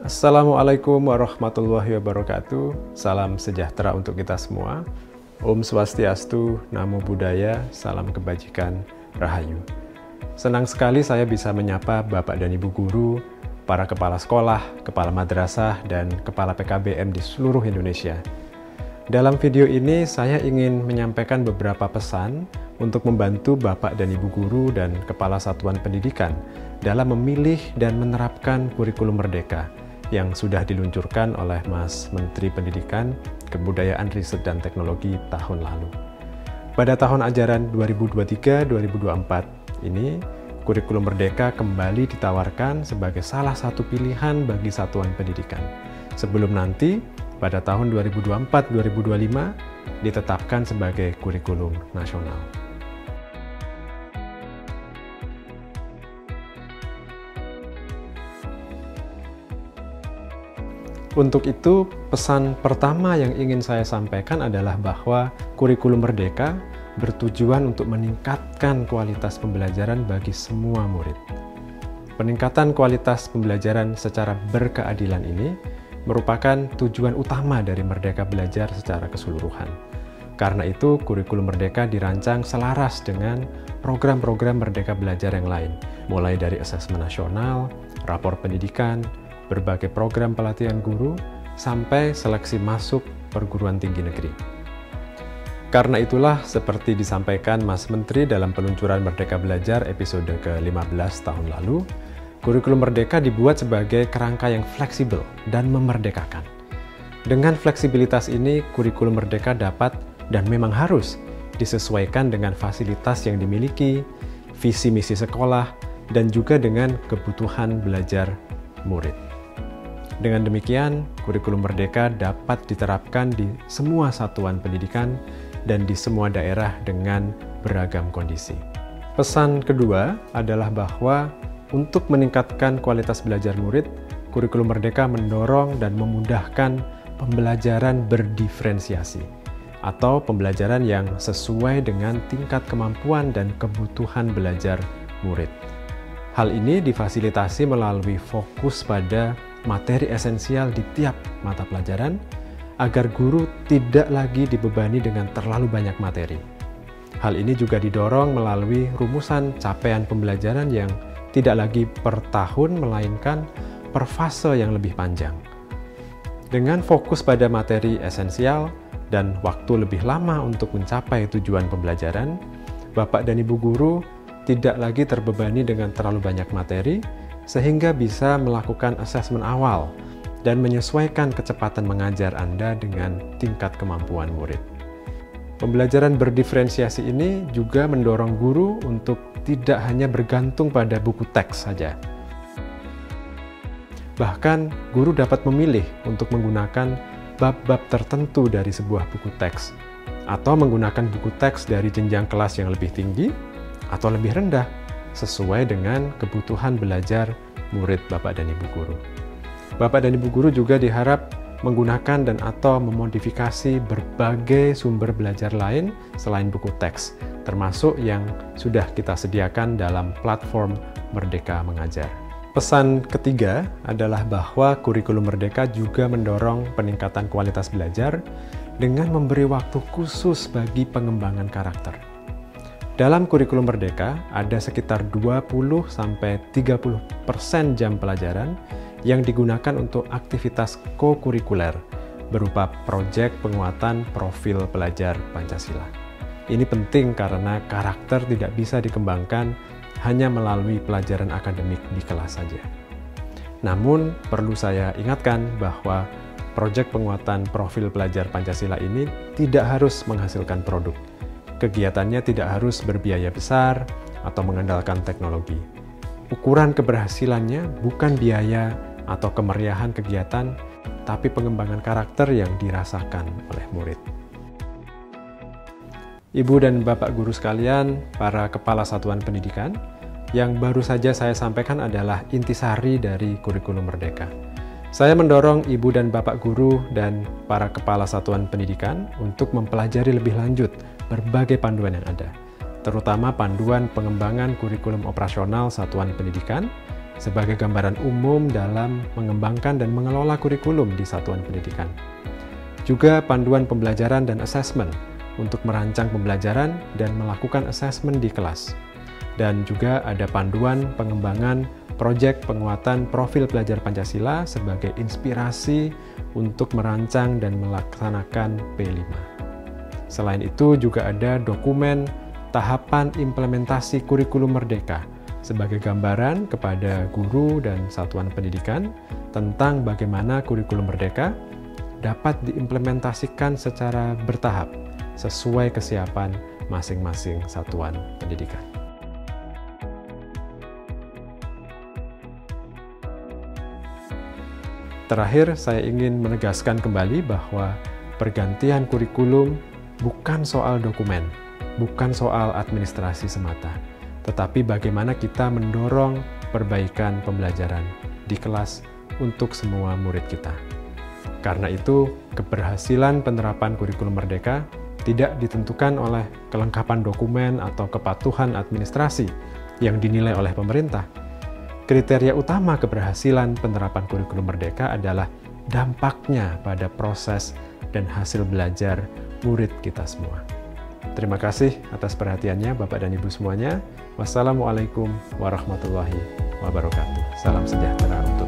Assalamualaikum warahmatullahi wabarakatuh. Salam sejahtera untuk kita semua. Om Swastiastu, Namo Buddhaya, salam kebajikan, Rahayu. Senang sekali saya bisa menyapa Bapak dan Ibu guru, para kepala sekolah, kepala madrasah, dan kepala PKBM di seluruh Indonesia. Dalam video ini saya ingin menyampaikan beberapa pesan untuk membantu Bapak dan Ibu guru dan kepala satuan pendidikan dalam memilih dan menerapkan kurikulum Merdeka yang sudah diluncurkan oleh Mas Menteri Pendidikan, Kebudayaan, Riset, dan Teknologi tahun lalu. Pada tahun ajaran 2023-2024 ini, kurikulum Merdeka kembali ditawarkan sebagai salah satu pilihan bagi satuan pendidikan. Sebelum nanti, pada tahun 2024-2025, ditetapkan sebagai kurikulum nasional. Untuk itu, pesan pertama yang ingin saya sampaikan adalah bahwa kurikulum Merdeka bertujuan untuk meningkatkan kualitas pembelajaran bagi semua murid. Peningkatan kualitas pembelajaran secara berkeadilan ini merupakan tujuan utama dari Merdeka Belajar secara keseluruhan. Karena itu, kurikulum Merdeka dirancang selaras dengan program-program Merdeka Belajar yang lain, mulai dari asesmen nasional, rapor pendidikan, berbagai program pelatihan guru, sampai seleksi masuk perguruan tinggi negeri. Karena itulah, seperti disampaikan Mas Menteri dalam peluncuran Merdeka Belajar episode ke-15 tahun lalu, kurikulum Merdeka dibuat sebagai kerangka yang fleksibel dan memerdekakan. Dengan fleksibilitas ini, kurikulum Merdeka dapat dan memang harus disesuaikan dengan fasilitas yang dimiliki, visi misi sekolah, dan juga dengan kebutuhan belajar murid. Dengan demikian, kurikulum Merdeka dapat diterapkan di semua satuan pendidikan dan di semua daerah dengan beragam kondisi. Pesan kedua adalah bahwa untuk meningkatkan kualitas belajar murid, kurikulum Merdeka mendorong dan memudahkan pembelajaran berdiferensiasi atau pembelajaran yang sesuai dengan tingkat kemampuan dan kebutuhan belajar murid. Hal ini difasilitasi melalui fokus pada materi esensial di tiap mata pelajaran, agar guru tidak lagi dibebani dengan terlalu banyak materi. Hal ini juga didorong melalui rumusan capaian pembelajaran yang tidak lagi per tahun, melainkan per fase yang lebih panjang. Dengan fokus pada materi esensial dan waktu lebih lama untuk mencapai tujuan pembelajaran, Bapak dan Ibu guru tidak lagi terbebani dengan terlalu banyak materi, sehingga bisa melakukan asesmen awal dan menyesuaikan kecepatan mengajar Anda dengan tingkat kemampuan murid. Pembelajaran berdiferensiasi ini juga mendorong guru untuk tidak hanya bergantung pada buku teks saja. Bahkan, guru dapat memilih untuk menggunakan bab-bab tertentu dari sebuah buku teks, atau menggunakan buku teks dari jenjang kelas yang lebih tinggi atau lebih rendah, sesuai dengan kebutuhan belajar murid Bapak dan Ibu guru. Bapak dan Ibu guru juga diharap menggunakan dan atau memodifikasi berbagai sumber belajar lain selain buku teks, termasuk yang sudah kita sediakan dalam platform Merdeka Mengajar. Pesan ketiga adalah bahwa kurikulum Merdeka juga mendorong peningkatan kualitas belajar dengan memberi waktu khusus bagi pengembangan karakter. Dalam kurikulum Merdeka, ada sekitar 20-30% jam pelajaran yang digunakan untuk aktivitas co-kurikuler berupa proyek penguatan profil pelajar Pancasila. Ini penting karena karakter tidak bisa dikembangkan hanya melalui pelajaran akademik di kelas saja. Namun, perlu saya ingatkan bahwa proyek penguatan profil pelajar Pancasila ini tidak harus menghasilkan produk. Kegiatannya tidak harus berbiaya besar atau mengandalkan teknologi. Ukuran keberhasilannya bukan biaya atau kemeriahan kegiatan, tapi pengembangan karakter yang dirasakan oleh murid. Ibu dan Bapak guru sekalian, para kepala satuan pendidikan, yang baru saja saya sampaikan adalah intisari dari kurikulum Merdeka. Saya mendorong Ibu dan Bapak guru dan para kepala satuan pendidikan untuk mempelajari lebih lanjut berbagai panduan yang ada, terutama panduan pengembangan kurikulum operasional satuan pendidikan sebagai gambaran umum dalam mengembangkan dan mengelola kurikulum di satuan pendidikan. Juga panduan pembelajaran dan asesmen untuk merancang pembelajaran dan melakukan asesmen di kelas. Dan juga ada panduan pengembangan proyek penguatan profil pelajar Pancasila sebagai inspirasi untuk merancang dan melaksanakan P5. Selain itu juga ada dokumen tahapan implementasi kurikulum merdeka sebagai gambaran kepada guru dan satuan pendidikan tentang bagaimana kurikulum merdeka dapat diimplementasikan secara bertahap sesuai kesiapan masing-masing satuan pendidikan. Terakhir, saya ingin menegaskan kembali bahwa pergantian kurikulum bukan soal dokumen, bukan soal administrasi semata, tetapi bagaimana kita mendorong perbaikan pembelajaran di kelas untuk semua murid kita. Karena itu, keberhasilan penerapan kurikulum merdeka tidak ditentukan oleh kelengkapan dokumen atau kepatuhan administrasi yang dinilai oleh pemerintah. Kriteria utama keberhasilan penerapan kurikulum merdeka adalah dampaknya pada proses dan hasil belajar murid kita semua. Terima kasih atas perhatiannya Bapak dan Ibu semuanya. Wassalamualaikum warahmatullahi wabarakatuh. Salam sejahtera.